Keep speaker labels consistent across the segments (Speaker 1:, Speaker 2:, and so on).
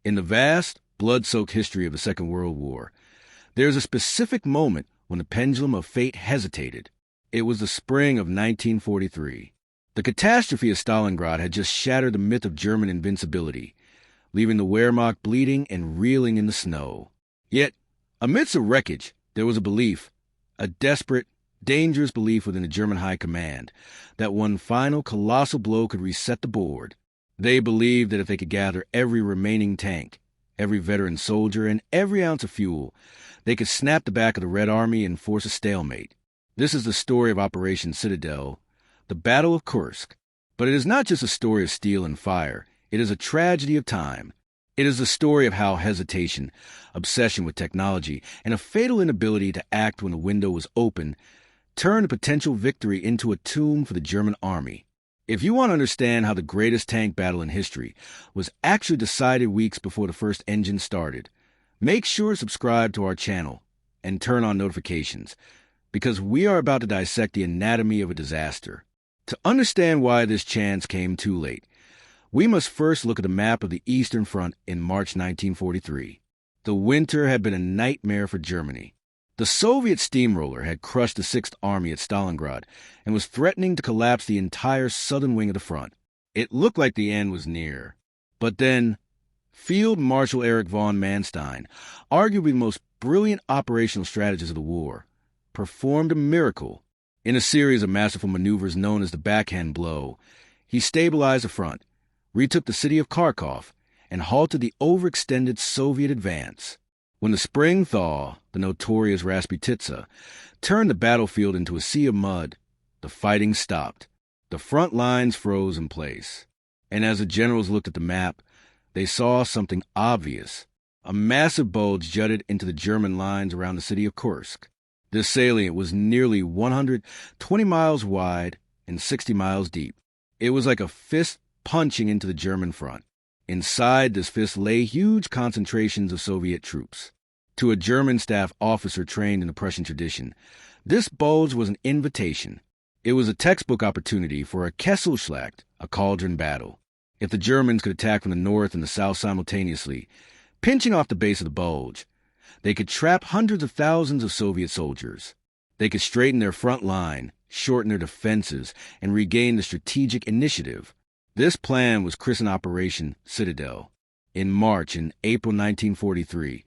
Speaker 1: In the vast, blood-soaked history of the Second World War, there's a specific moment when the pendulum of fate hesitated. It was the spring of 1943. The catastrophe of Stalingrad had just shattered the myth of German invincibility, leaving the Wehrmacht bleeding and reeling in the snow. Yet, amidst the wreckage, there was a belief, a desperate, dangerous belief within the German high command, that one final colossal blow could reset the board. They believed that if they could gather every remaining tank, every veteran soldier, and every ounce of fuel, they could snap the back of the Red Army and force a stalemate. This is the story of Operation Citadel, the Battle of Kursk. But it is not just a story of steel and fire. It is a tragedy of time. It is the story of how hesitation, obsession with technology, and a fatal inability to act when the window was open turned a potential victory into a tomb for the German army. If you want to understand how the greatest tank battle in history was actually decided weeks before the first engine started, make sure to subscribe to our channel and turn on notifications, because we are about to dissect the anatomy of a disaster. To understand why this chance came too late, we must first look at the map of the Eastern Front in March 1943. The winter had been a nightmare for Germany. The Soviet steamroller had crushed the Sixth Army at Stalingrad and was threatening to collapse the entire southern wing of the front. It looked like the end was near. But then, Field Marshal Erich von Manstein, arguably the most brilliant operational strategist of the war, performed a miracle. In a series of masterful maneuvers known as the backhand blow, he stabilized the front, retook the city of Kharkov, and halted the overextended Soviet advance. When the spring thaw, the notorious Rasputitsa, turned the battlefield into a sea of mud, the fighting stopped. The front lines froze in place. And as the generals looked at the map, they saw something obvious. A massive bulge jutted into the German lines around the city of Kursk. This salient was nearly 120 miles wide and 60 miles deep. It was like a fist punching into the German front. Inside this fist lay huge concentrations of Soviet troops. To a German staff officer trained in the Prussian tradition, this bulge was an invitation. It was a textbook opportunity for a Kesselschlacht, a cauldron battle. If the Germans could attack from the north and the south simultaneously, pinching off the base of the bulge, they could trap hundreds of thousands of Soviet soldiers. They could straighten their front line, shorten their defenses, and regain the strategic initiative. This plan was christened Operation Citadel. In March and April 1943,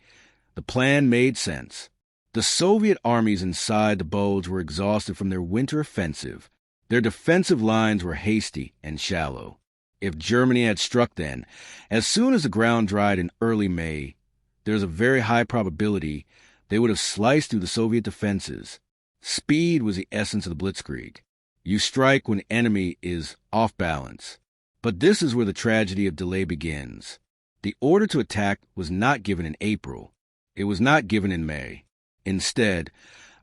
Speaker 1: the plan made sense. The Soviet armies inside the bulge were exhausted from their winter offensive. Their defensive lines were hasty and shallow. If Germany had struck then, as soon as the ground dried in early May, there's a very high probability they would have sliced through the Soviet defenses. Speed was the essence of the blitzkrieg. You strike when the enemy is off balance. But this is where the tragedy of delay begins. The order to attack was not given in April. It was not given in May. Instead,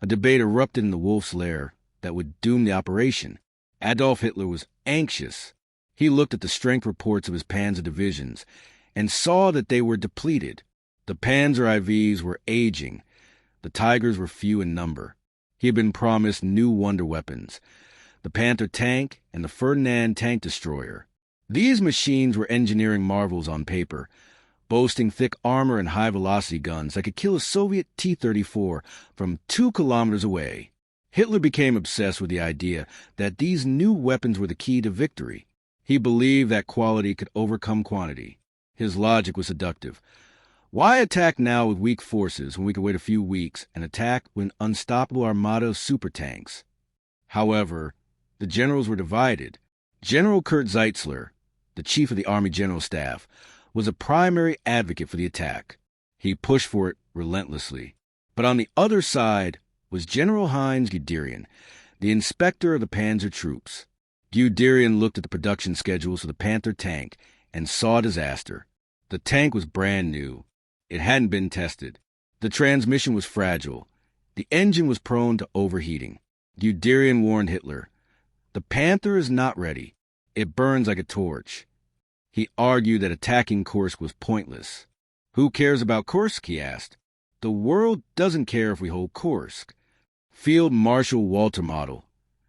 Speaker 1: a debate erupted in the Wolf's Lair that would doom the operation. Adolf Hitler was anxious. He looked at the strength reports of his panzer divisions and saw that they were depleted. The Panzer IVs were aging. The Tigers were few in number. He had been promised new wonder weapons, the Panther tank and the Ferdinand tank destroyer. These machines were engineering marvels on paper, boasting thick armor and high-velocity guns that could kill a Soviet T-34 from 2 kilometers away. Hitler became obsessed with the idea that these new weapons were the key to victory. He believed that quality could overcome quantity. His logic was seductive. Why attack now with weak forces when we could wait a few weeks and attack with an unstoppable armada of super tanks? However, the generals were divided. General Kurt Zeitzler, the chief of the Army General Staff, was a primary advocate for the attack. He pushed for it relentlessly. But on the other side was General Heinz Guderian, the inspector of the panzer troops. Guderian looked at the production schedules for the Panther tank and saw disaster. The tank was brand new. It hadn't been tested. The transmission was fragile. The engine was prone to overheating. Guderian warned Hitler, "The Panther is not ready. It burns like a torch." He argued that attacking Kursk was pointless. "Who cares about Kursk?" he asked. "The world doesn't care if we hold Kursk." Field Marshal Walter Model,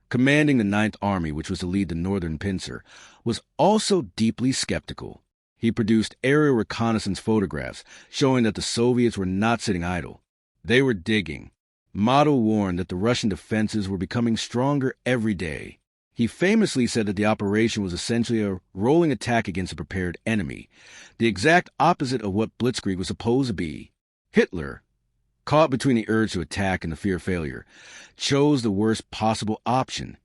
Speaker 1: commanding the Ninth Army, which was to lead the Northern Pincer, was also deeply skeptical. He produced aerial reconnaissance photographs showing that the Soviets were not sitting idle. They were digging. Model warned that the Russian defenses were becoming stronger every day. He famously said that the operation was essentially a rolling attack against a prepared enemy, the exact opposite of what Blitzkrieg was supposed to be. Hitler, caught between the urge to attack and the fear of failure, chose the worst possible option.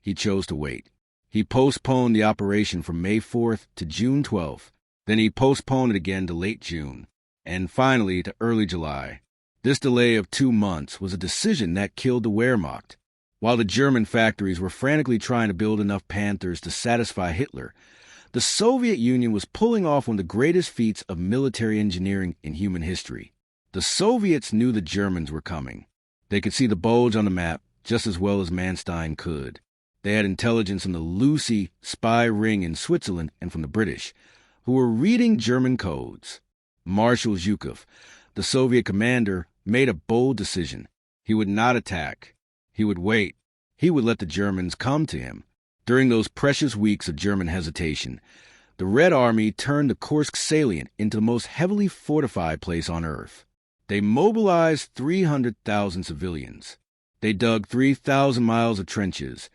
Speaker 1: He chose to wait. He postponed the operation from May 4th to June 12th. Then he postponed it again to late June, and finally to early July. This delay of 2 months was a decision that killed the Wehrmacht. While the German factories were frantically trying to build enough Panthers to satisfy Hitler, the Soviet Union was pulling off one of the greatest feats of military engineering in human history. The Soviets knew the Germans were coming. They could see the bulge on the map just as well as Manstein could. They had intelligence from the Lucy spy ring in Switzerland and from the British, who were reading German codes. Marshal Zhukov, the Soviet commander, made a bold decision. He would not attack. He would wait. He would let the Germans come to him. During those precious weeks of German hesitation, the Red Army turned the Kursk salient into the most heavily fortified place on earth. They mobilized 300,000 civilians. They dug 3,000 miles of trenches,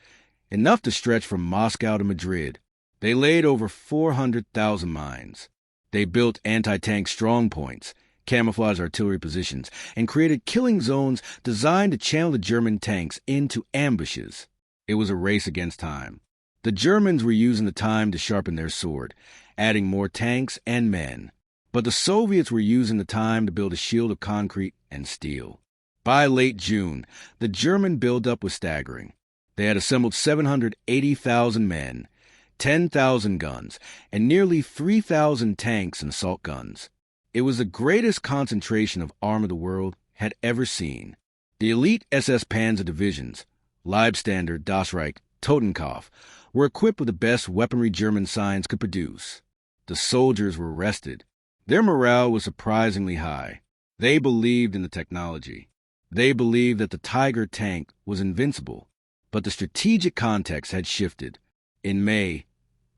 Speaker 1: enough to stretch from Moscow to Madrid. They laid over 400,000 mines. They built anti-tank strongpoints, camouflage artillery positions, and created killing zones designed to channel the German tanks into ambushes. It was a race against time. The Germans were using the time to sharpen their sword, adding more tanks and men. But the Soviets were using the time to build a shield of concrete and steel. By late June, the German buildup was staggering. They had assembled 780,000 men, 10,000 guns, and nearly 3,000 tanks and assault guns. It was the greatest concentration of armor the world had ever seen. The elite SS Panzer divisions, Leibstander, Das Reich, Totenkopf, were equipped with the best weaponry German science could produce. The soldiers were rested. Their morale was surprisingly high. They believed in the technology. They believed that the Tiger tank was invincible. But the strategic context had shifted. In May,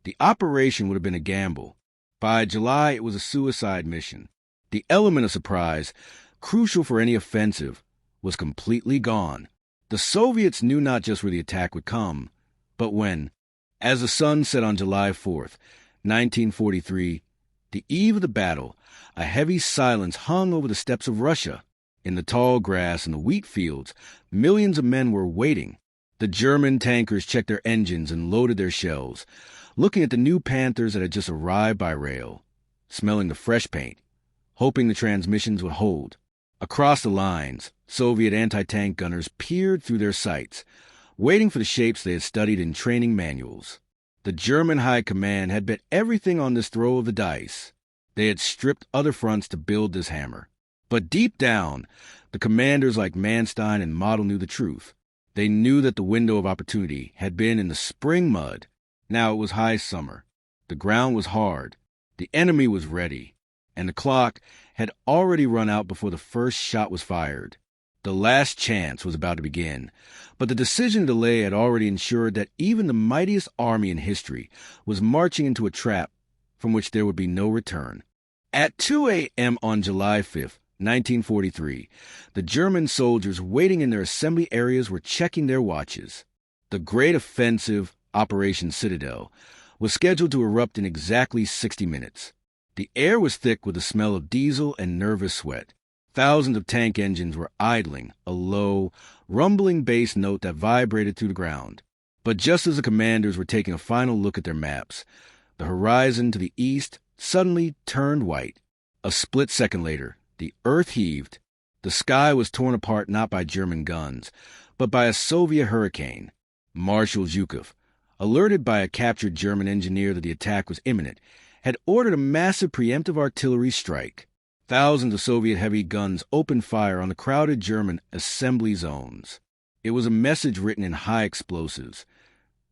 Speaker 1: the operation would have been a gamble. By July, it was a suicide mission. The element of surprise, crucial for any offensive, was completely gone. The Soviets knew not just where the attack would come, but when. As the sun set on July 4th, 1943, the eve of the battle, a heavy silence hung over the steppes of Russia. In the tall grass and the wheat fields, millions of men were waiting. The German tankers checked their engines and loaded their shells, looking at the new Panthers that had just arrived by rail, smelling the fresh paint, hoping the transmissions would hold. Across the lines, Soviet anti-tank gunners peered through their sights, waiting for the shapes they had studied in training manuals. The German High Command had bet everything on this throw of the dice. They had stripped other fronts to build this hammer. But deep down, the commanders like Manstein and Model knew the truth. They knew that the window of opportunity had been in the spring mud. Now it was high summer. The ground was hard. The enemy was ready. And the clock had already run out before the first shot was fired. The last chance was about to begin. But the decision to delay had already ensured that even the mightiest army in history was marching into a trap from which there would be no return. At 2 a.m. on July 5th, 1943, the German soldiers waiting in their assembly areas were checking their watches. The great offensive, Operation Citadel, was scheduled to erupt in exactly 60 minutes. The air was thick with the smell of diesel and nervous sweat. Thousands of tank engines were idling, a low, rumbling bass note that vibrated through the ground. But just as the commanders were taking a final look at their maps, the horizon to the east suddenly turned white. A split second later, the earth heaved. The sky was torn apart not by German guns, but by a Soviet hurricane. Marshal Zhukov, alerted by a captured German engineer that the attack was imminent, had ordered a massive preemptive artillery strike. Thousands of Soviet heavy guns opened fire on the crowded German assembly zones. It was a message written in high explosives.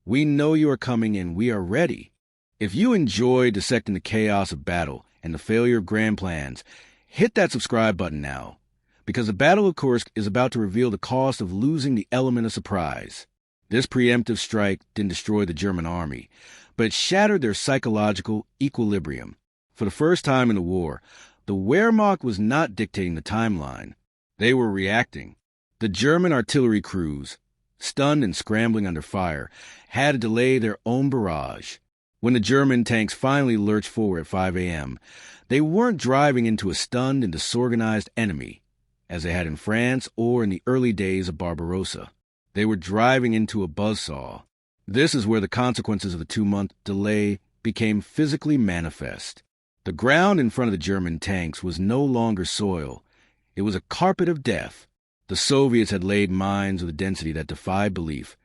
Speaker 1: We know you are coming and we are ready. If you enjoy dissecting the chaos of battle and the failure of grand plans, hit that subscribe button now, because the Battle of Kursk is about to reveal the cost of losing the element of surprise. This preemptive strike didn't destroy the German army, but it shattered their psychological equilibrium. For the first time in the war, the Wehrmacht was not dictating the timeline. They were reacting. The German artillery crews, stunned and scrambling under fire, had to delay their own barrage. When the German tanks finally lurched forward at 5 a.m., they weren't driving into a stunned and disorganized enemy, as they had in France or in the early days of Barbarossa. They were driving into a buzzsaw. This is where the consequences of the 2-month delay became physically manifest. The ground in front of the German tanks was no longer soil. It was a carpet of death. The Soviets had laid mines with a density that defied belief.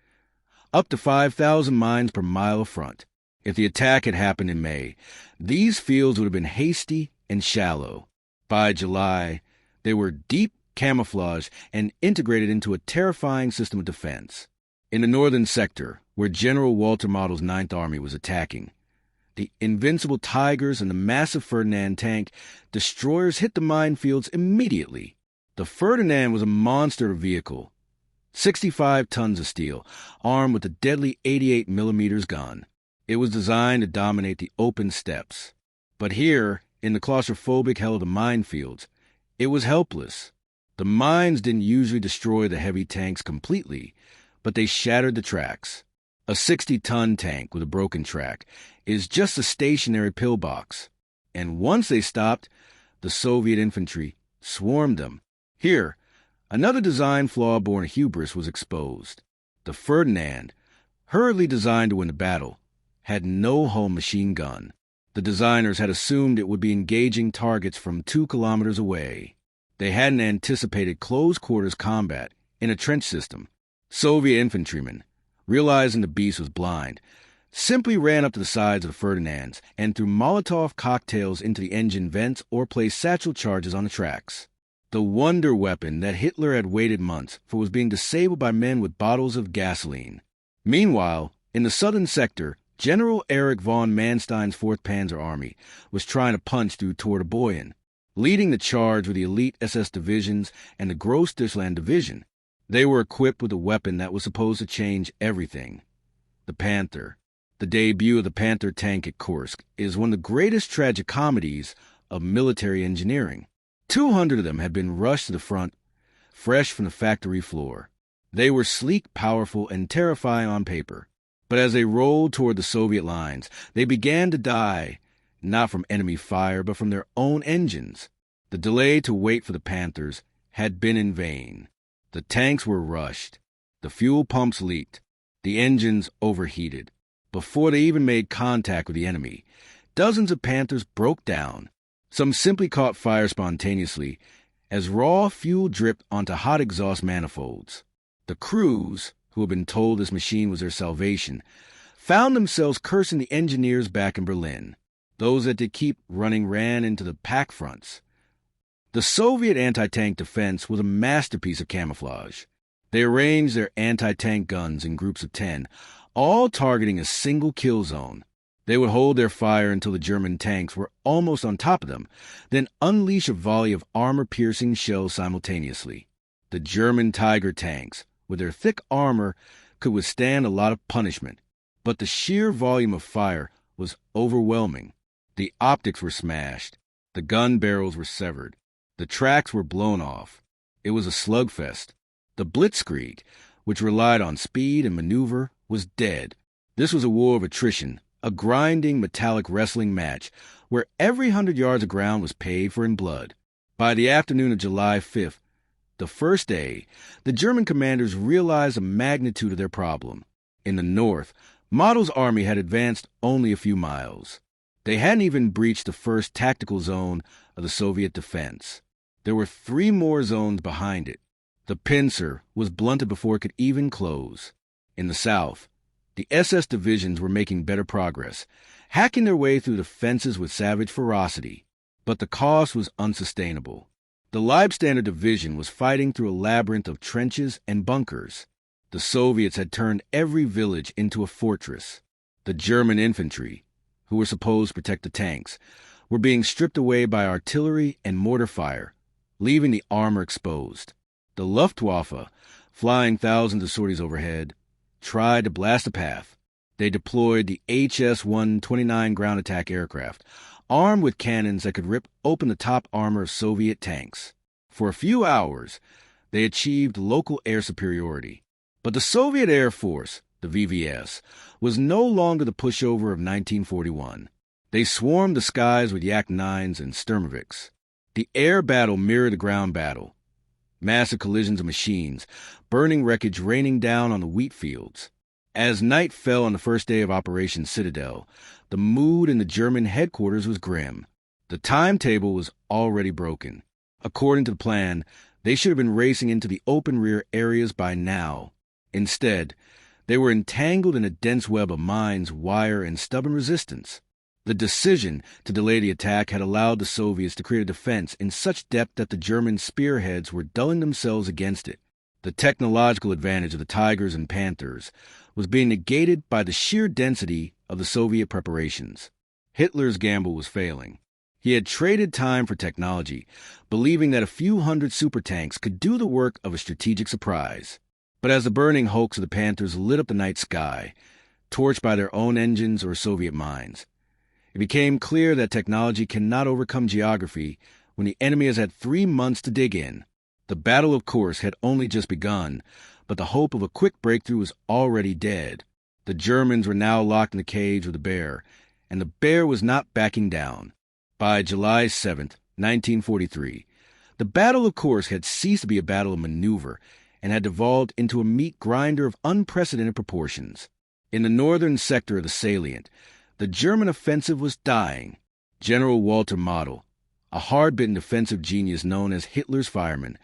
Speaker 1: Up to 5,000 mines per mile of front. If the attack had happened in May, these fields would have been hasty and shallow. By July, they were deep, camouflaged, and integrated into a terrifying system of defense. In the northern sector, where General Walter Model's Ninth Army was attacking, the invincible Tigers and the massive Ferdinand tank destroyers hit the minefields immediately. The Ferdinand was a monster of a vehicle, 65 tons of steel, armed with a deadly 88 millimeters gun. It was designed to dominate the open steppes. But here, in the claustrophobic hell of the minefields, it was helpless. The mines didn't usually destroy the heavy tanks completely, but they shattered the tracks. A 60-ton tank with a broken track is just a stationary pillbox. And once they stopped, the Soviet infantry swarmed them. Here, another design flaw born of hubris was exposed. The Ferdinand, hurriedly designed to win the battle, had no home machine gun. The designers had assumed it would be engaging targets from 2 kilometers away. They hadn't anticipated close-quarters combat in a trench system. Soviet infantrymen, realizing the beast was blind, simply ran up to the sides of the Ferdinands and threw Molotov cocktails into the engine vents or placed satchel charges on the tracks. The wonder weapon that Hitler had waited months for was being disabled by men with bottles of gasoline. Meanwhile, in the southern sector, General Erich von Manstein's 4th Panzer Army was trying to punch through Tordeboyen, leading the charge with the elite SS divisions and the Grossdeutschland division. They were equipped with a weapon that was supposed to change everything. The Panther. The debut of the Panther tank at Kursk is one of the greatest tragicomedies of military engineering. 200 of them had been rushed to the front, fresh from the factory floor. They were sleek, powerful, and terrifying on paper. But as they rolled toward the Soviet lines, they began to die, not from enemy fire, but from their own engines. The delay to wait for the Panthers had been in vain. The tanks were rushed. The fuel pumps leaked. The engines overheated. Before they even made contact with the enemy, dozens of Panthers broke down. Some simply caught fire spontaneously as raw fuel dripped onto hot exhaust manifolds. The crews, who had been told this machine was their salvation, found themselves cursing the engineers back in Berlin. Those that did keep running ran into the pack fronts. The Soviet anti-tank defense was a masterpiece of camouflage. They arranged their anti-tank guns in groups of 10, all targeting a single kill zone. They would hold their fire until the German tanks were almost on top of them, then unleash a volley of armor-piercing shells simultaneously. The German Tiger tanks, with their thick armor, could withstand a lot of punishment, but the sheer volume of fire was overwhelming. The optics were smashed. The gun barrels were severed. The tracks were blown off. It was a slugfest. The blitzkrieg, which relied on speed and maneuver, was dead. This was a war of attrition, a grinding metallic wrestling match where every 100 yards of ground was paid for in blood. By the afternoon of July 5th, the first day, the German commanders realized the magnitude of their problem. In the north, Model's army had advanced only a few miles. They hadn't even breached the first tactical zone of the Soviet defense. There were 3 more zones behind it. The pincer was blunted before it could even close. In the south, the SS divisions were making better progress, hacking their way through the fences with savage ferocity. But the cost was unsustainable. The Leibstander division was fighting through a labyrinth of trenches and bunkers. The Soviets had turned every village into a fortress. The German infantry, who were supposed to protect the tanks, were being stripped away by artillery and mortar fire, leaving the armor exposed. The Luftwaffe, flying thousands of sorties overhead, tried to blast a path. They deployed the HS-129 ground attack aircraft, armed with cannons that could rip open the top armor of Soviet tanks. For a few hours, they achieved local air superiority. But the Soviet Air Force, the VVS, was no longer the pushover of 1941. They swarmed the skies with Yak-9s and Sturmoviks. The air battle mirrored the ground battle. Massive collisions of machines, burning wreckage raining down on the wheat fields. As night fell on the first day of Operation Citadel, the mood in the German headquarters was grim. The timetable was already broken. According to the plan, they should have been racing into the open rear areas by now. Instead, they were entangled in a dense web of mines, wire, and stubborn resistance. The decision to delay the attack had allowed the Soviets to create a defense in such depth that the German spearheads were dulling themselves against it. The technological advantage of the Tigers and Panthers was being negated by the sheer density of the Soviet preparations. Hitler's gamble was failing. He had traded time for technology, believing that a few hundred supertanks could do the work of a strategic surprise. But as the burning hulks of the Panthers lit up the night sky, torched by their own engines or Soviet mines, it became clear that technology cannot overcome geography when the enemy has had 3 months to dig in. The Battle of Kursk had only just begun, but the hope of a quick breakthrough was already dead. The Germans were now locked in the cage with the bear, and the bear was not backing down. By July 7, 1943, the Battle of Kursk had ceased to be a battle of maneuver and had devolved into a meat grinder of unprecedented proportions. In the northern sector of the salient, the German offensive was dying. General Walter Model, a hard-bitten defensive genius known as Hitler's fireman,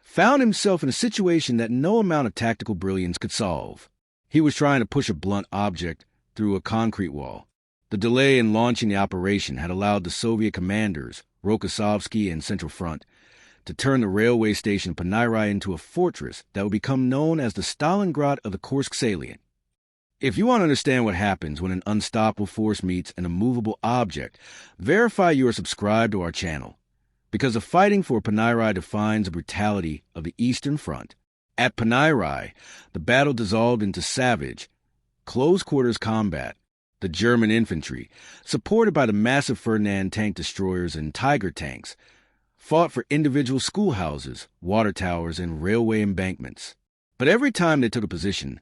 Speaker 1: found himself in a situation that no amount of tactical brilliance could solve. He was trying to push a blunt object through a concrete wall. The delay in launching the operation had allowed the Soviet commanders, Rokossovsky and Central Front, to turn the railway station Panayrai into a fortress that would become known as the Stalingrad of the Kursk salient. If you want to understand what happens when an unstoppable force meets an immovable object, verify you are subscribed to our channel, because the fighting for Panayrai defines the brutality of the Eastern Front. At Panayrai, the battle dissolved into savage, close-quarters combat. The German infantry, supported by the massive Ferdinand tank destroyers and Tiger tanks, fought for individual schoolhouses, water towers, and railway embankments. But every time they took a position,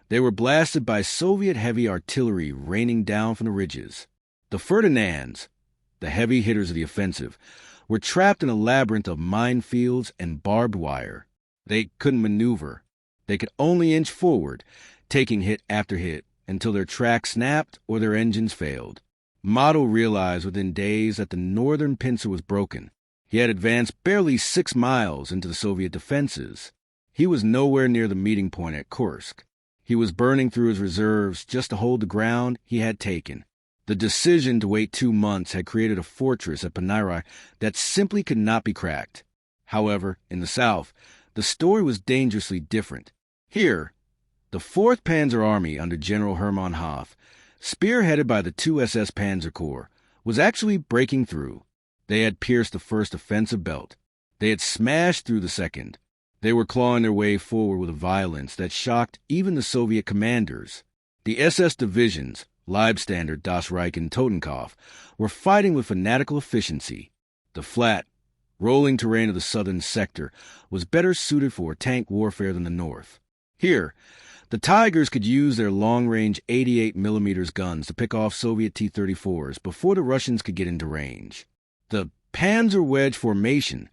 Speaker 1: they were blasted by Soviet heavy artillery raining down from the ridges. The Ferdinands, the heavy hitters of the offensive, were trapped in a labyrinth of minefields and barbed wire. They couldn't maneuver. They could only inch forward, taking hit after hit, until their tracks snapped or their engines failed. Model realized within days that the northern pincer was broken. He had advanced barely 6 miles into the Soviet defenses. He was nowhere near the meeting point at Kursk. He was burning through his reserves just to hold the ground he had taken. The decision to wait 2 months had created a fortress at Panayrai that simply could not be cracked. However, in the south, the story was dangerously different. Here, the 4th Panzer Army under General Hermann Hoth, spearheaded by the 2 SS Panzer Corps, was actually breaking through. They had pierced the 1st offensive belt. They had smashed through the 2nd. They were clawing their way forward with a violence that shocked even the Soviet commanders. The SS divisions, Leibstandard, Das Reich, and Totenkopf, were fighting with fanatical efficiency. The flat, rolling terrain of the southern sector was better suited for tank warfare than the north. Here, the Tigers could use their long-range 88mm guns to pick off Soviet T-34s before the Russians could get into range. The Panzer Wedge formation,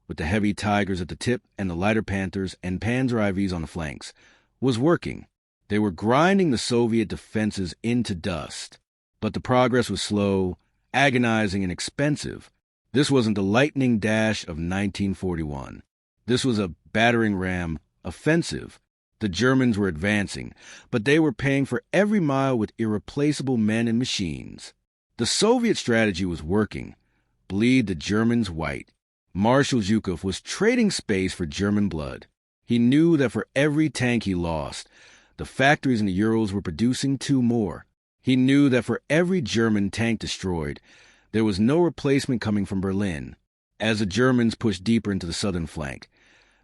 Speaker 1: with the heavy Tigers at the tip and the lighter Panthers and Panzer IVs on the flanks, was working. They were grinding the Soviet defenses into dust. But the progress was slow, agonizing, and expensive. This wasn't the lightning dash of 1941. This was a battering ram offensive. The Germans were advancing, but they were paying for every mile with irreplaceable men and machines. The Soviet strategy was working. Bleed the Germans white. Marshal Zhukov was trading space for German blood. He knew that for every tank he lost, the factories in the Urals were producing 2 more. He knew that for every German tank destroyed, there was no replacement coming from Berlin. As the Germans pushed deeper into the southern flank,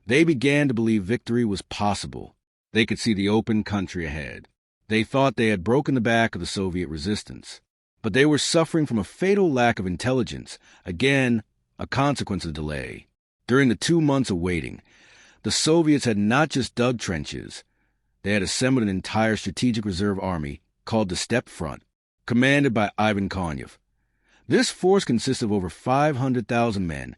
Speaker 1: they began to believe victory was possible. They could see the open country ahead. They thought they had broken the back of the Soviet resistance. But they were suffering from a fatal lack of intelligence, again, a consequence of delay. During the 2 months of waiting, the Soviets had not just dug trenches, they had assembled an entire strategic reserve army called the Steppe Front, commanded by Ivan Konev. This force consisted of over 500,000 men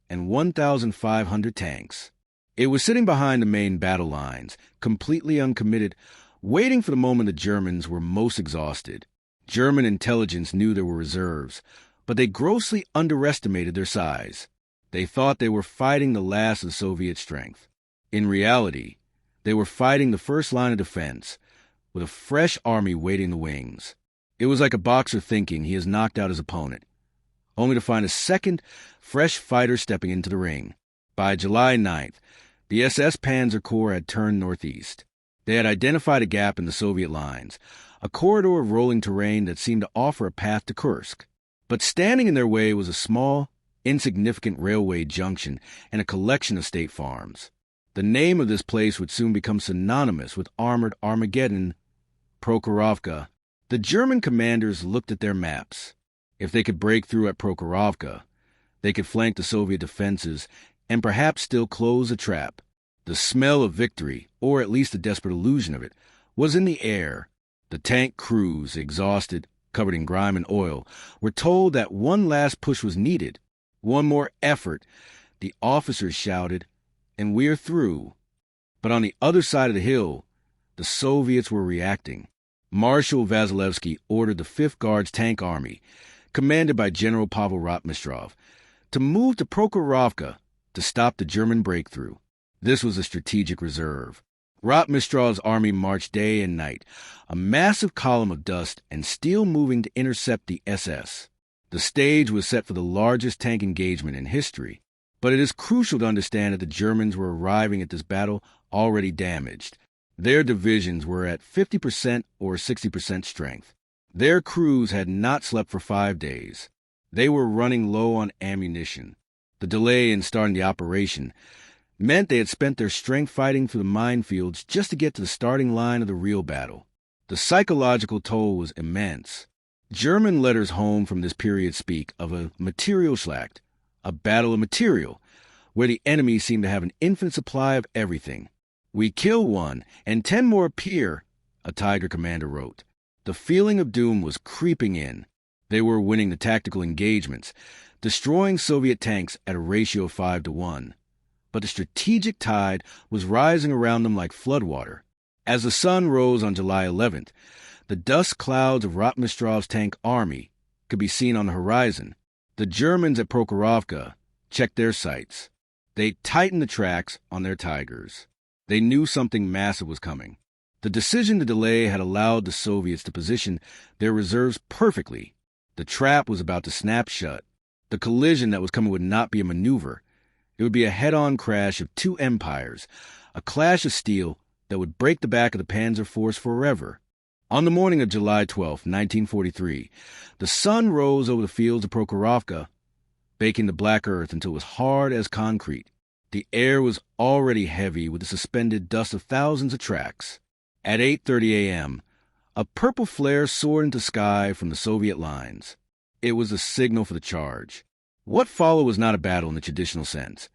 Speaker 1: and 1,500 tanks. It was sitting behind the main battle lines, completely uncommitted, waiting for the moment the Germans were most exhausted. German intelligence knew there were reserves, but they grossly underestimated their size. They thought they were fighting the last of Soviet strength. In reality, they were fighting the first line of defense, with a fresh army waiting in the wings. It was like a boxer thinking he has knocked out his opponent, only to find a second, fresh fighter stepping into the ring. By July 9th, the SS Panzer Corps had turned northeast. They had identified a gap in the Soviet lines, a corridor of rolling terrain that seemed to offer a path to Kursk. But standing in their way was a small, insignificant railway junction and a collection of state farms. The name of this place would soon become synonymous with armored Armageddon, Prokhorovka. The German commanders looked at their maps. If they could break through at Prokhorovka, they could flank the Soviet defenses and perhaps still close the trap. The smell of victory, or at least the desperate illusion of it, was in the air. The tank crews, exhausted, covered in grime and oil, were told that one last push was needed. One more effort, the officers shouted, and we're through. But on the other side of the hill, the Soviets were reacting. Marshal Vasilevsky ordered the 5th Guards Tank Army, commanded by General Pavel Rotmistrov, to move to Prokhorovka to stop the German breakthrough. This was a strategic reserve. Rotmistrov's army marched day and night, a massive column of dust and steel moving to intercept the SS. The stage was set for the largest tank engagement in history, but it is crucial to understand that the Germans were arriving at this battle already damaged. Their divisions were at 50% or 60% strength. Their crews had not slept for 5 days. They were running low on ammunition. The delay in starting the operation meant they had spent their strength fighting through the minefields just to get to the starting line of the real battle. The psychological toll was immense. German letters home from this period speak of a Materialschlacht, a battle of material, where the enemy seemed to have an infinite supply of everything. "We kill one, and 10 more appear," a Tiger commander wrote. The feeling of doom was creeping in. They were winning the tactical engagements, destroying Soviet tanks at a ratio of 5-1. But the strategic tide was rising around them like floodwater. As the sun rose on July 11th, the dust clouds of Rotmistrov's tank army could be seen on the horizon. The Germans at Prokhorovka checked their sights. They tightened the tracks on their Tigers. They knew something massive was coming. The decision to delay had allowed the Soviets to position their reserves perfectly. The trap was about to snap shut. The collision that was coming would not be a maneuver. It would be a head-on crash of 2 empires, a clash of steel that would break the back of the Panzer Force forever. On the morning of July 12, 1943, the sun rose over the fields of Prokhorovka, baking the black earth until it was hard as concrete. The air was already heavy with the suspended dust of thousands of tracks. At 8:30 a.m., a purple flare soared into the sky from the Soviet lines. It was a signal for the charge. What followed was not a battle in the traditional sense.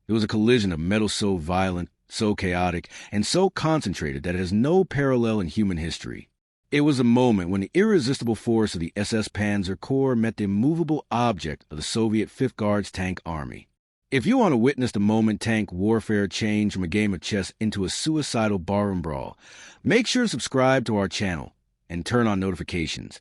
Speaker 1: It was a collision of metal so violent, so chaotic, and so concentrated that it has no parallel in human history. It was a moment when the irresistible force of the SS Panzer Corps met the immovable object of the Soviet 5th Guards Tank Army. If you want to witness the moment tank warfare changed from a game of chess into a suicidal barroom brawl, make sure to subscribe to our channel and turn on notifications,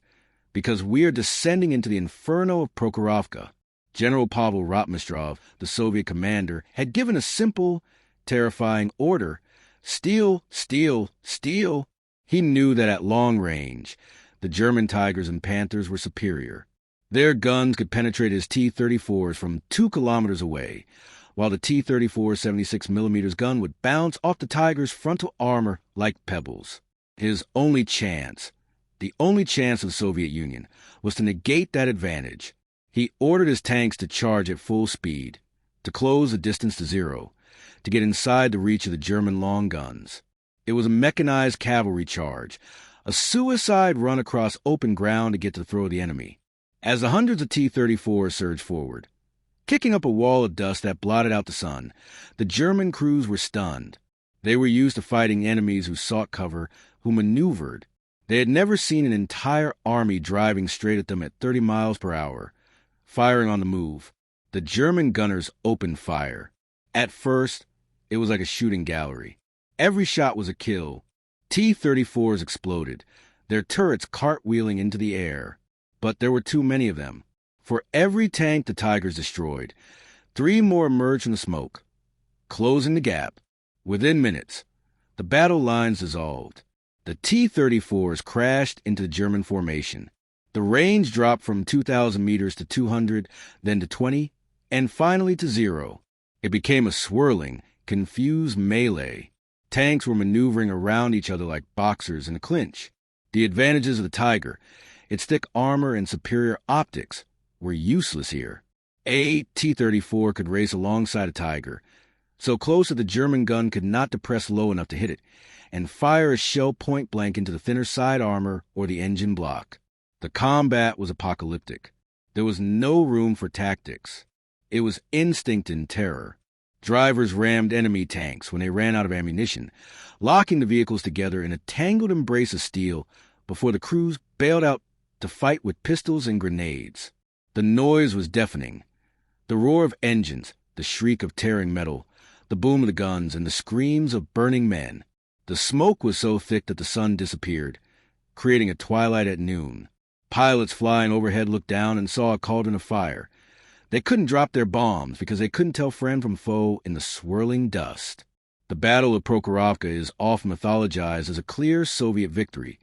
Speaker 1: because we are descending into the inferno of Prokhorovka. General Pavel Rotmistrov, the Soviet commander, had given a simple, terrifying order: steal, steal, steal. He knew that at long range, the German Tigers and Panthers were superior. Their guns could penetrate his T-34s from 2 kilometers away, while the T-34 76mm gun would bounce off the Tiger's frontal armor like pebbles. His only chance, the only chance of the Soviet Union, was to negate that advantage. He ordered his tanks to charge at full speed, to close the distance to zero, to get inside the reach of the German long guns. It was a mechanized cavalry charge, A suicide run across open ground to get to the throat of the enemy. As the hundreds of T-34s surged forward, kicking up a wall of dust that blotted out the sun, the German crews were stunned. They were used to fighting enemies who sought cover, who maneuvered. They had never seen an entire army driving straight at them at 30 miles per hour, firing on the move. The German gunners opened fire. At first, it was like a shooting gallery. Every shot was a kill. T-34s exploded, their turrets cartwheeling into the air. But there were too many of them. For every tank the Tigers destroyed, 3 more emerged from the smoke, closing the gap. Within minutes, the battle lines dissolved. The T-34s crashed into the German formation. The range dropped from 2,000 meters to 200, then to 20, and finally to 0. It became a swirling, confused melee. Tanks were maneuvering around each other like boxers in a clinch. The advantages of the Tiger, its thick armor and superior optics, were useless here. A T-34 could race alongside a Tiger, so close that the German gun could not depress low enough to hit it, and fire a shell point-blank into the thinner side armor or the engine block. The combat was apocalyptic. There was no room for tactics. It was instinct and terror. Drivers rammed enemy tanks when they ran out of ammunition, locking the vehicles together in a tangled embrace of steel before the crews bailed out to fight with pistols and grenades. The noise was deafening. The roar of engines, the shriek of tearing metal, the boom of the guns, and the screams of burning men. The smoke was so thick that the sun disappeared, creating a twilight at noon. Pilots flying overhead looked down and saw a cauldron of fire. They couldn't drop their bombs because they couldn't tell friend from foe in the swirling dust. The Battle of Prokhorovka is often mythologized as a clear Soviet victory,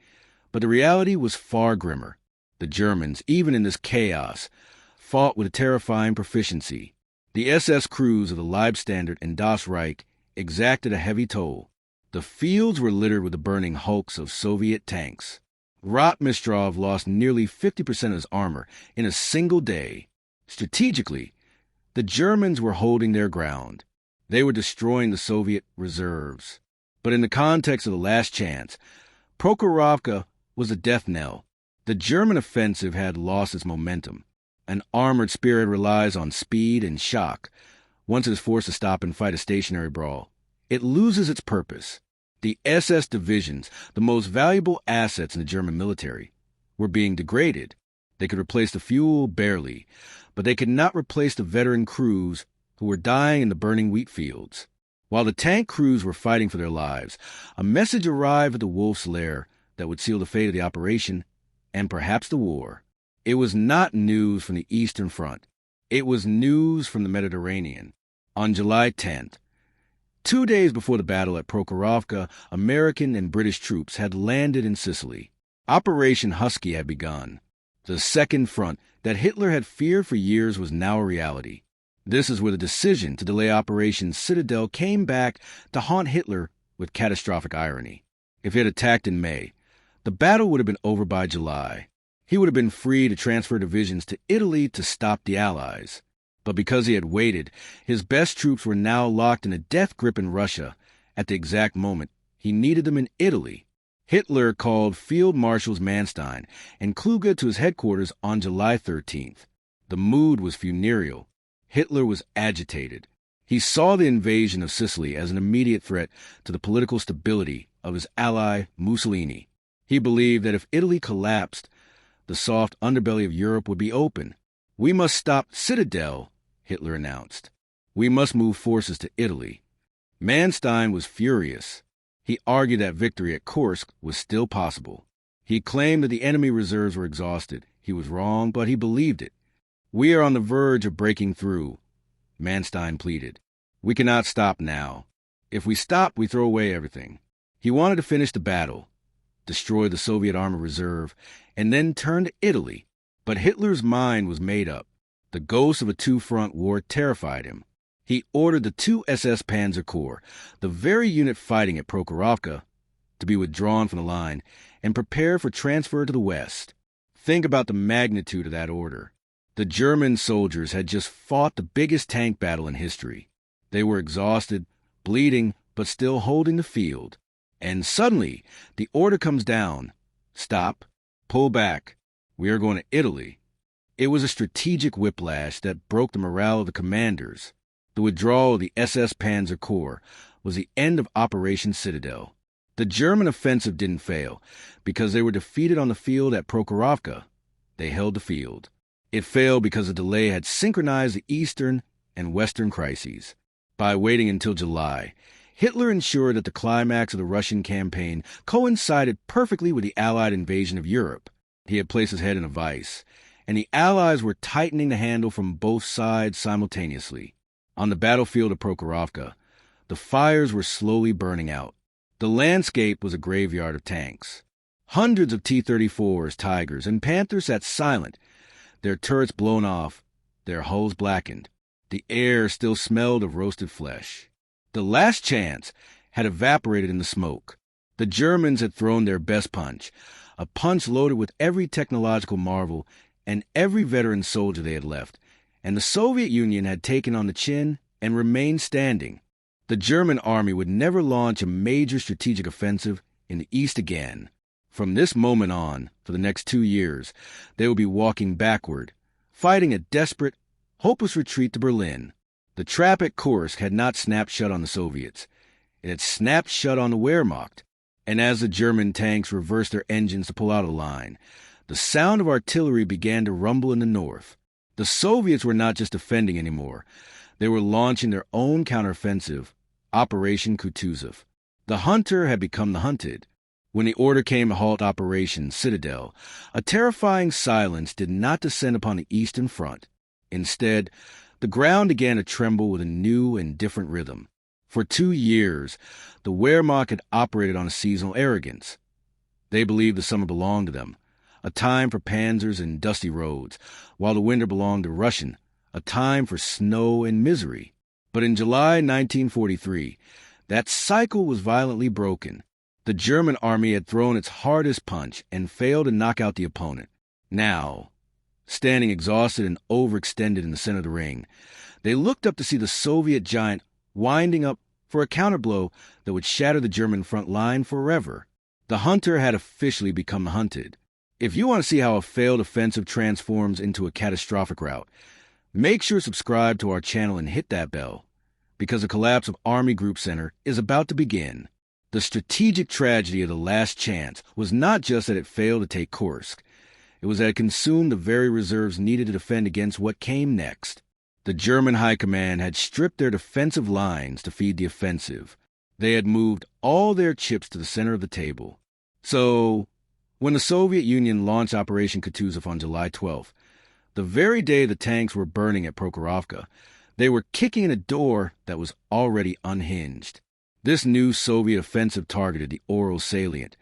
Speaker 1: but the reality was far grimmer. The Germans, even in this chaos, fought with a terrifying proficiency. The SS crews of the Leibstandard and Das Reich exacted a heavy toll. The fields were littered with the burning hulks of Soviet tanks. Rotmistrov lost nearly 50% of his armor in a single day. Strategically, the Germans were holding their ground. They were destroying the Soviet reserves. But in the context of the last chance, Prokhorovka was a death knell. The German offensive had lost its momentum. An armored spirit relies on speed and shock. Once it is forced to stop and fight a stationary brawl, it loses its purpose. The SS divisions, the most valuable assets in the German military, were being degraded. They could replace the fuel barely, but they could not replace the veteran crews who were dying in the burning wheat fields. While the tank crews were fighting for their lives, a message arrived at the Wolf's Lair that would seal the fate of the operation and perhaps the war. It was not news from the Eastern Front. It was news from the Mediterranean. On July 10th, 2 days before the battle at Prokhorovka, American and British troops had landed in Sicily. Operation Husky had begun. The second front that Hitler had feared for years was now a reality. This is where the decision to delay Operation Citadel came back to haunt Hitler with catastrophic irony. If he had attacked in May, the battle would have been over by July. He would have been free to transfer divisions to Italy to stop the Allies. But because he had waited, his best troops were now locked in a death grip in Russia at the exact moment he needed them in Italy. Hitler called Field Marshals Manstein and Kluge to his headquarters on July 13th. The mood was funereal. Hitler was agitated. He saw the invasion of Sicily as an immediate threat to the political stability of his ally Mussolini. He believed that if Italy collapsed, the soft underbelly of Europe would be open. "We must stop Citadel," Hitler announced. "We must move forces to Italy." Manstein was furious. He argued that victory at Kursk was still possible. He claimed that the enemy reserves were exhausted. He was wrong, but he believed it. "We are on the verge of breaking through," Manstein pleaded. "We cannot stop now. If we stop, we throw away everything." He wanted to finish the battle, destroy the Soviet armor reserve, and then turn to Italy. But Hitler's mind was made up. The ghost of a two-front war terrified him. He ordered the 2 SS Panzer Corps, the very unit fighting at Prokhorovka, to be withdrawn from the line and prepare for transfer to the west. Think about the magnitude of that order. The German soldiers had just fought the biggest tank battle in history. They were exhausted, bleeding, but still holding the field. And suddenly, the order comes down. Stop. Pull back. We are going to Italy. It was a strategic whiplash that broke the morale of the commanders. The withdrawal of the SS Panzer Corps was the end of Operation Citadel. The German offensive didn't fail because they were defeated on the field at Prokhorovka. They held the field. It failed because the delay had synchronized the eastern and western crises. By waiting until July, Hitler ensured that the climax of the Russian campaign coincided perfectly with the Allied invasion of Europe. He had placed his head in a vice, and the Allies were tightening the handle from both sides simultaneously. On the battlefield of Prokhorovka, the fires were slowly burning out. The landscape was a graveyard of tanks. Hundreds of T-34s, Tigers, and Panthers sat silent, their turrets blown off, their hulls blackened. The air still smelled of roasted flesh. The last chance had evaporated in the smoke. The Germans had thrown their best punch, a punch loaded with every technological marvel and every veteran soldier they had left, and the Soviet Union had taken on the chin and remained standing. The German army would never launch a major strategic offensive in the East again. From this moment on, for the next 2 years, they would be walking backward, fighting a desperate, hopeless retreat to Berlin. The trap at Kursk had not snapped shut on the Soviets. It had snapped shut on the Wehrmacht, and as the German tanks reversed their engines to pull out of line, the sound of artillery began to rumble in the north. The Soviets were not just defending anymore. They were launching their own counteroffensive, Operation Kutuzov. The hunter had become the hunted. When the order came to halt Operation Citadel, a terrifying silence did not descend upon the Eastern Front. Instead, the ground began to tremble with a new and different rhythm. For 2 years, the Wehrmacht had operated on a seasonal arrogance. They believed the summer belonged to them, a time for panzers and dusty roads, while the winter belonged to Russian, a time for snow and misery. But in July 1943, that cycle was violently broken. The German army had thrown its hardest punch and failed to knock out the opponent. Now, standing exhausted and overextended in the center of the ring, they looked up to see the Soviet giant winding up for a counterblow that would shatter the German front line forever. The hunter had officially become the hunted. If you want to see how a failed offensive transforms into a catastrophic rout, make sure to subscribe to our channel and hit that bell, because the collapse of Army Group Center is about to begin. The strategic tragedy of the last chance was not just that it failed to take Kursk. It was that it consumed the very reserves needed to defend against what came next. The German High Command had stripped their defensive lines to feed the offensive. They had moved all their chips to the center of the table. So, when the Soviet Union launched Operation Kutuzov on July 12th, the very day the tanks were burning at Prokhorovka, they were kicking in a door that was already unhinged. This new Soviet offensive targeted the Oral salient,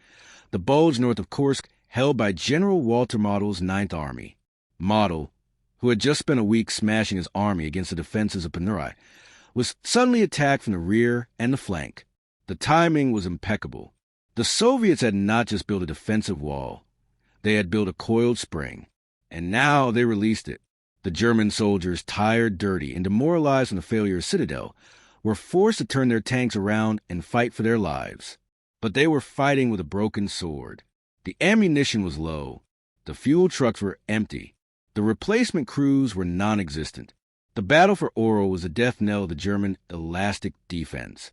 Speaker 1: the bulge north of Kursk held by General Walter Model's Ninth Army. Model, who had just spent a week smashing his army against the defenses of Panuri, was suddenly attacked from the rear and the flank. The timing was impeccable. The Soviets had not just built a defensive wall. They had built a coiled spring, and now they released it. The German soldiers, tired, dirty, and demoralized from the failure of Citadel, were forced to turn their tanks around and fight for their lives. But they were fighting with a broken sword. The ammunition was low. The fuel trucks were empty. The replacement crews were non-existent. The battle for Oral was the death knell of the German elastic defense.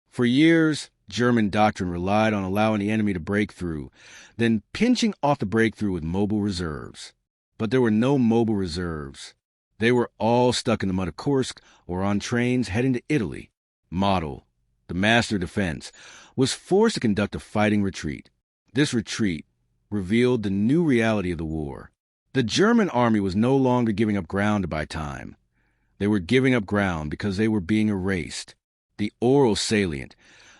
Speaker 1: For years, German doctrine relied on allowing the enemy to break through, then pinching off the breakthrough with mobile reserves. But there were no mobile reserves. They were all stuck in the mud of Kursk or on trains heading to Italy. Model, the master of defense, was forced to conduct a fighting retreat. This retreat revealed the new reality of the war. The German army was no longer giving up ground to buy time. They were giving up ground because they were being erased. The Oral salient,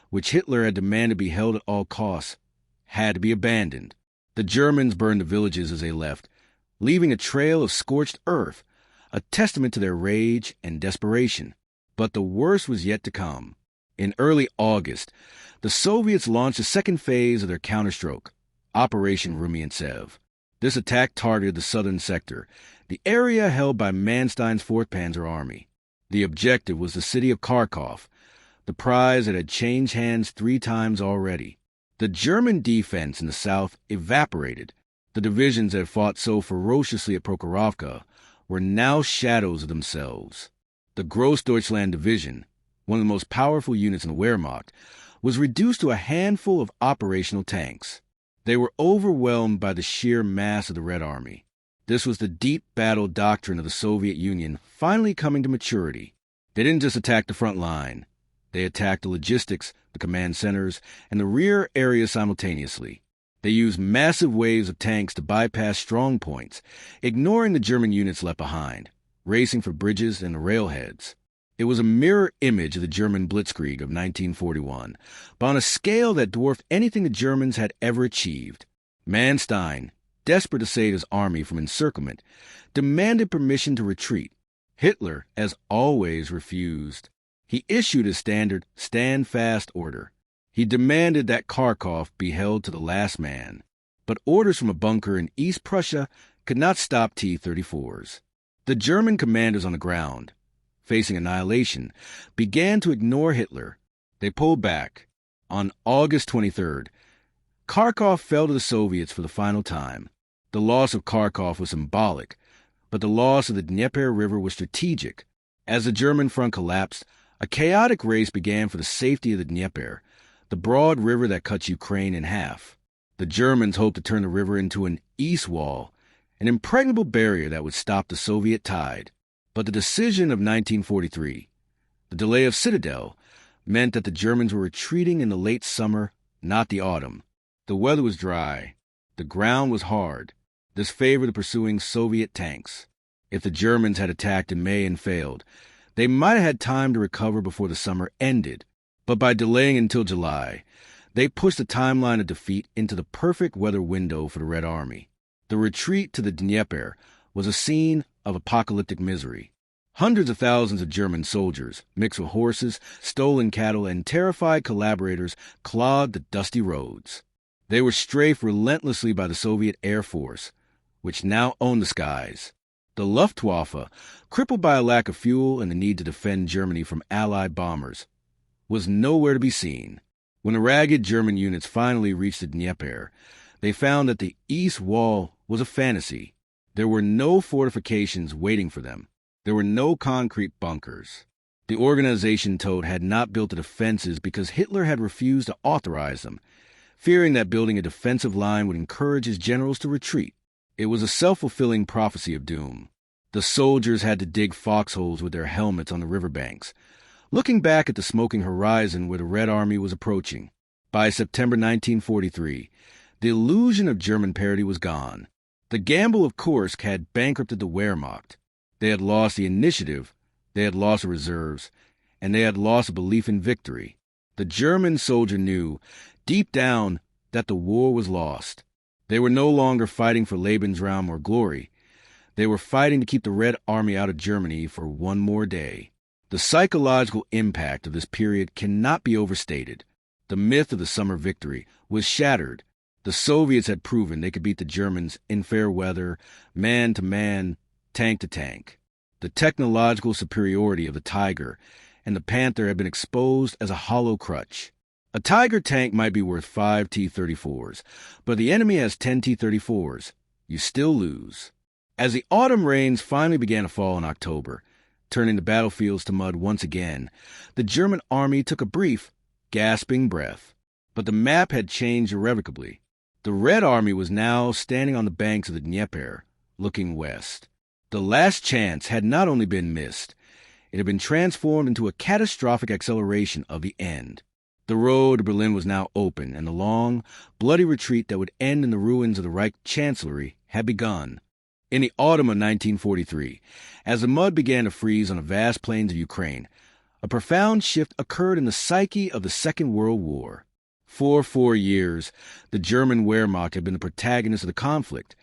Speaker 1: which Hitler had demanded be held at all costs, had to be abandoned. The Germans burned the villages as they left, leaving a trail of scorched earth, a testament to their rage and desperation. But the worst was yet to come. In early August, the Soviets launched the second phase of their counterstroke, Operation Rumiantsev. This attack targeted the southern sector, the area held by Manstein's 4th Panzer Army. The objective was the city of Kharkov, the prize that had changed hands 3 times already. The German defense in the south evaporated. The divisions that had fought so ferociously at Prokhorovka were now shadows of themselves. The Grossdeutschland Division, one of the most powerful units in the Wehrmacht, was reduced to a handful of operational tanks. They were overwhelmed by the sheer mass of the Red Army. This was the deep battle doctrine of the Soviet Union finally coming to maturity. They didn't just attack the front line. They attacked the logistics, the command centers, and the rear area simultaneously. They used massive waves of tanks to bypass strong points, ignoring the German units left behind, racing for bridges and the railheads. It was a mirror image of the German blitzkrieg of 1941, but on a scale that dwarfed anything the Germans had ever achieved. Manstein, desperate to save his army from encirclement, demanded permission to retreat. Hitler, as always, refused. He issued his standard stand-fast order. He demanded that Kharkov be held to the last man. But orders from a bunker in East Prussia could not stop T-34s. The German commanders on the ground, facing annihilation, began to ignore Hitler. They pulled back. On August 23rd, Kharkov fell to the Soviets for the final time. The loss of Kharkov was symbolic, but the loss of the Dnieper River was strategic. As the German front collapsed, a chaotic race began for the safety of the Dnieper, the broad river that cuts Ukraine in half. The Germans hoped to turn the river into an east wall, an impregnable barrier that would stop the Soviet tide. But the decision of 1943, the delay of Citadel, meant that the Germans were retreating in the late summer, not the autumn. The weather was dry. The ground was hard. This favored the pursuing Soviet tanks. If the Germans had attacked in May and failed, they might have had time to recover before the summer ended. But by delaying until July, they pushed the timeline of defeat into the perfect weather window for the Red Army. The retreat to the Dnieper was a scene of apocalyptic misery. Hundreds of thousands of German soldiers, mixed with horses, stolen cattle, and terrified collaborators, clawed the dusty roads. They were strafed relentlessly by the Soviet Air Force, which now owned the skies. The Luftwaffe, crippled by a lack of fuel and the need to defend Germany from Allied bombers, was nowhere to be seen. When the ragged German units finally reached the Dnieper, they found that the East Wall was a fantasy. There were no fortifications waiting for them. There were no concrete bunkers. The organization told had not built the defenses because Hitler had refused to authorize them, fearing that building a defensive line would encourage his generals to retreat. It was a self-fulfilling prophecy of doom. The soldiers had to dig foxholes with their helmets on the riverbanks, looking back at the smoking horizon where the Red Army was approaching. By September 1943, the illusion of German parity was gone. The gamble of Kursk had bankrupted the Wehrmacht. They had lost the initiative, they had lost the reserves, and they had lost a belief in victory. The German soldier knew, deep down, that the war was lost. They were no longer fighting for Lebensraum or glory. They were fighting to keep the Red Army out of Germany for one more day. The psychological impact of this period cannot be overstated. The myth of the summer victory was shattered. The Soviets had proven they could beat the Germans in fair weather, man to man, tank to tank. The technological superiority of the Tiger and the Panther had been exposed as a hollow crutch. A Tiger tank might be worth 5 T-34s, but the enemy has 10 T-34s. You still lose. As the autumn rains finally began to fall in October, turning the battlefields to mud once again, the German army took a brief, gasping breath. But the map had changed irrevocably. The Red Army was now standing on the banks of the Dnieper, looking west. The last chance had not only been missed, it had been transformed into a catastrophic acceleration of the end. The road to Berlin was now open, and the long, bloody retreat that would end in the ruins of the Reich Chancellery had begun. In the autumn of 1943, as the mud began to freeze on the vast plains of Ukraine, a profound shift occurred in the psyche of the Second World War. For 4 years, the German Wehrmacht had been the protagonist of the conflict,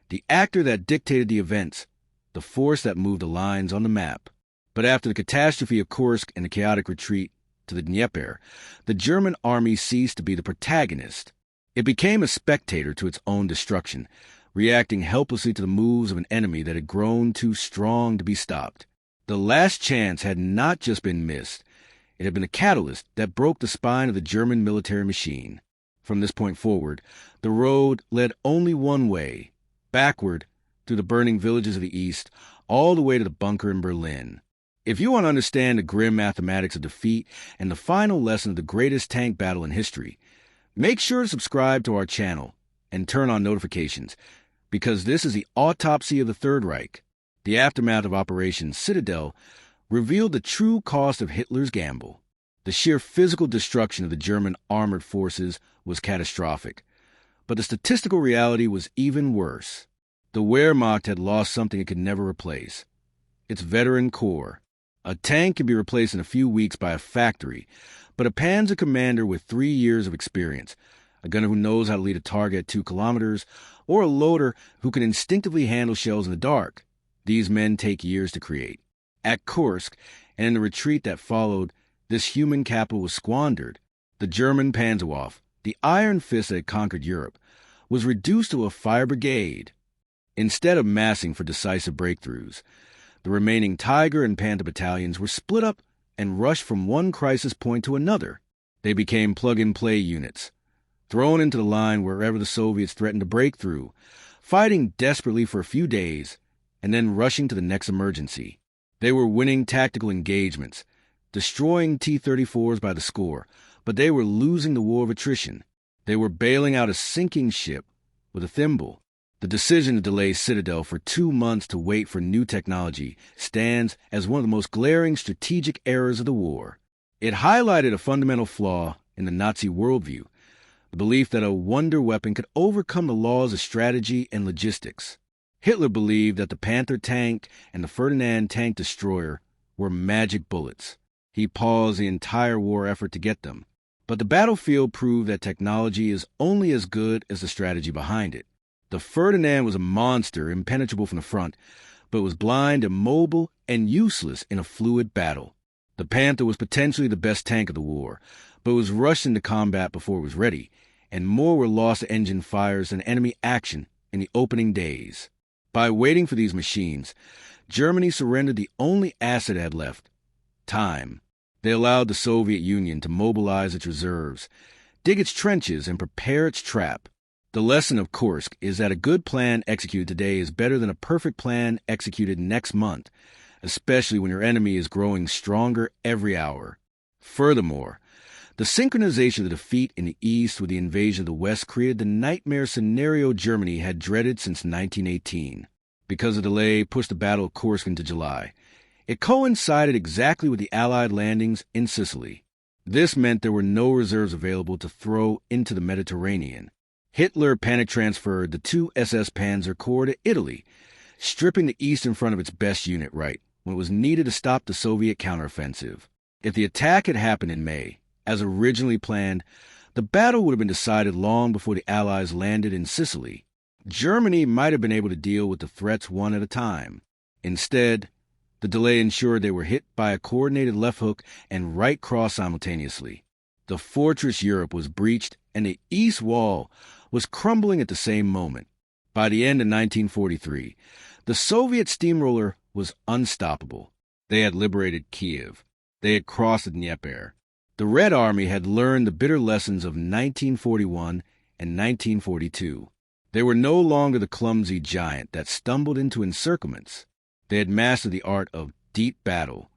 Speaker 1: the actor that dictated the events, the force that moved the lines on the map. But after the catastrophe of Kursk and the chaotic retreat to the Dnieper, the German army ceased to be the protagonist. It became a spectator to its own destruction, reacting helplessly to the moves of an enemy that had grown too strong to be stopped. The last chance had not just been missed. It had been a catalyst that broke the spine of the German military machine. From this point forward, the road led only one way, backward through the burning villages of the East, all the way to the bunker in Berlin. If you want to understand the grim mathematics of defeat and the final lesson of the greatest tank battle in history, make sure to subscribe to our channel and turn on notifications, because this is the autopsy of the Third Reich. The aftermath of Operation Citadel revealed the true cost of Hitler's gamble. The sheer physical destruction of the German armored forces was catastrophic, but the statistical reality was even worse. The Wehrmacht had lost something it could never replace: its veteran corps. A tank can be replaced in a few weeks by a factory, but a Panzer commander with 3 years of experience, a gunner who knows how to lead a target at 2 kilometers, or a loader who can instinctively handle shells in the dark, these men take years to create. At Kursk, and in the retreat that followed, this human capital was squandered. The German Panzerwaffe, the iron fist that had conquered Europe, was reduced to a fire brigade. Instead of massing for decisive breakthroughs, the remaining Tiger and Panther battalions were split up and rushed from one crisis point to another. They became plug-and-play units, thrown into the line wherever the Soviets threatened to break through, fighting desperately for a few days, and then rushing to the next emergency. They were winning tactical engagements, destroying T-34s by the score, but they were losing the war of attrition. They were bailing out a sinking ship with a thimble. The decision to delay Citadel for 2 months to wait for new technology stands as one of the most glaring strategic errors of the war. It highlighted a fundamental flaw in the Nazi worldview, the belief that a wonder weapon could overcome the laws of strategy and logistics. Hitler believed that the Panther tank and the Ferdinand tank destroyer were magic bullets. He paused the entire war effort to get them. But the battlefield proved that technology is only as good as the strategy behind it. The Ferdinand was a monster, impenetrable from the front, but was blind, immobile, and useless in a fluid battle. The Panther was potentially the best tank of the war, but was rushed into combat before it was ready, and more were lost to engine fires than enemy action in the opening days. By waiting for these machines, Germany surrendered the only asset it had left: time. They allowed the Soviet Union to mobilize its reserves, dig its trenches, and prepare its trap. The lesson of Kursk is that a good plan executed today is better than a perfect plan executed next month, especially when your enemy is growing stronger every hour. Furthermore, the synchronization of the defeat in the East with the invasion of the West created the nightmare scenario Germany had dreaded since 1918. Because the delay pushed the Battle of Kursk into July, it coincided exactly with the Allied landings in Sicily. This meant there were no reserves available to throw into the Mediterranean. Hitler panic transferred the 2 SS Panzer Corps to Italy, stripping the Eastern Front of its best unit right when it was needed to stop the Soviet counteroffensive. If the attack had happened in May, as originally planned, the battle would have been decided long before the Allies landed in Sicily. Germany might have been able to deal with the threats one at a time. Instead, the delay ensured they were hit by a coordinated left hook and right cross simultaneously. The fortress Europe was breached, and the East Wall was crumbling at the same moment. By the end of 1943, the Soviet steamroller was unstoppable. They had liberated Kiev. They had crossed the Dnieper. The Red Army had learned the bitter lessons of 1941 and 1942. They were no longer the clumsy giant that stumbled into encirclements. They had mastered the art of deep battle.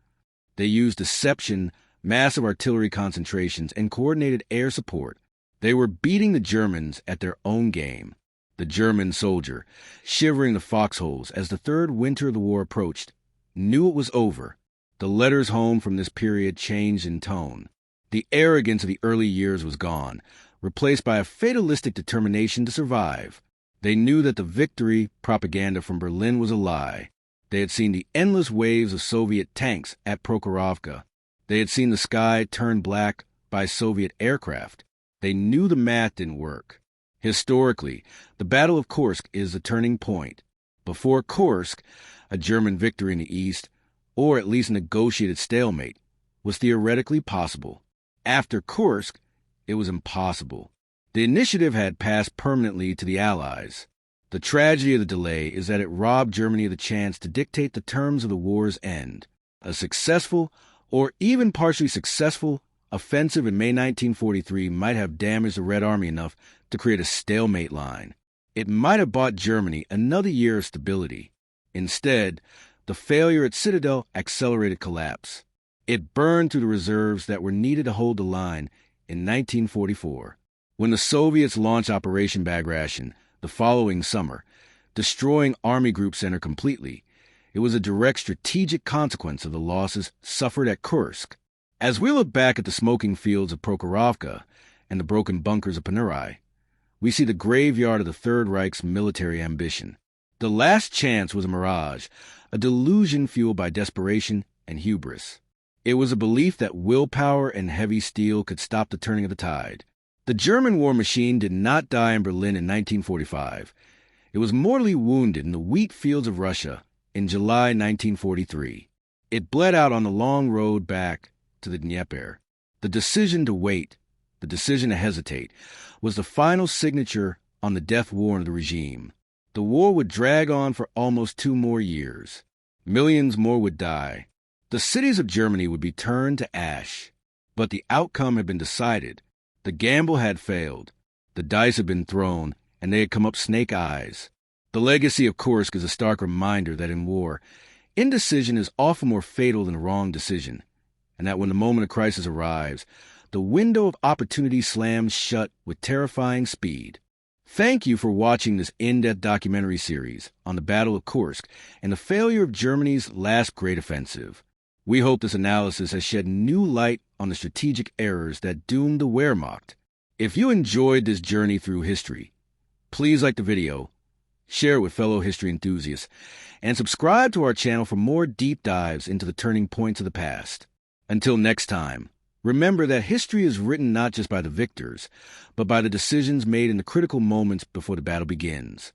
Speaker 1: They used deception, massive artillery concentrations, and coordinated air support. They were beating the Germans at their own game. The German soldier, shivering the foxholes as the third winter of the war approached, knew it was over. The letters home from this period changed in tone. The arrogance of the early years was gone, replaced by a fatalistic determination to survive. They knew that the victory propaganda from Berlin was a lie. They had seen the endless waves of Soviet tanks at Prokhorovka. They had seen the sky turn black by Soviet aircraft. They knew the math didn't work. Historically, the Battle of Kursk is the turning point. Before Kursk, a German victory in the East, or at least a negotiated stalemate, was theoretically possible. After Kursk, it was impossible. The initiative had passed permanently to the Allies. The tragedy of the delay is that it robbed Germany of the chance to dictate the terms of the war's end. A successful, or even partially successful, offensive in May 1943 might have damaged the Red Army enough to create a stalemate line. It might have bought Germany another year of stability. Instead, the failure at Citadel accelerated collapse. It burned through the reserves that were needed to hold the line in 1944. When the Soviets launched Operation Bag Ration the following summer, destroying Army Group Center completely, it was a direct strategic consequence of the losses suffered at Kursk. As we look back at the smoking fields of Prokhorovka and the broken bunkers of Panurai, we see the graveyard of the Third Reich's military ambition. The last chance was a mirage, a delusion fueled by desperation and hubris. It was a belief that willpower and heavy steel could stop the turning of the tide. The German war machine did not die in Berlin in 1945. It was mortally wounded in the wheat fields of Russia in July 1943. It bled out on the long road back to the Dnieper. The decision to wait, the decision to hesitate, was the final signature on the death warrant of the regime. The war would drag on for almost 2 more years. Millions more would die. The cities of Germany would be turned to ash. But the outcome had been decided. The gamble had failed. The dice had been thrown, and they had come up snake eyes. The legacy of Kursk is a stark reminder that in war, indecision is often more fatal than a wrong decision, and that when the moment of crisis arrives, the window of opportunity slams shut with terrifying speed. Thank you for watching this in-depth documentary series on the Battle of Kursk and the failure of Germany's last great offensive. We hope this analysis has shed new light on the strategic errors that doomed the Wehrmacht. If you enjoyed this journey through history, please like the video, share it with fellow history enthusiasts, and subscribe to our channel for more deep dives into the turning points of the past. Until next time, remember that history is written not just by the victors, but by the decisions made in the critical moments before the battle begins.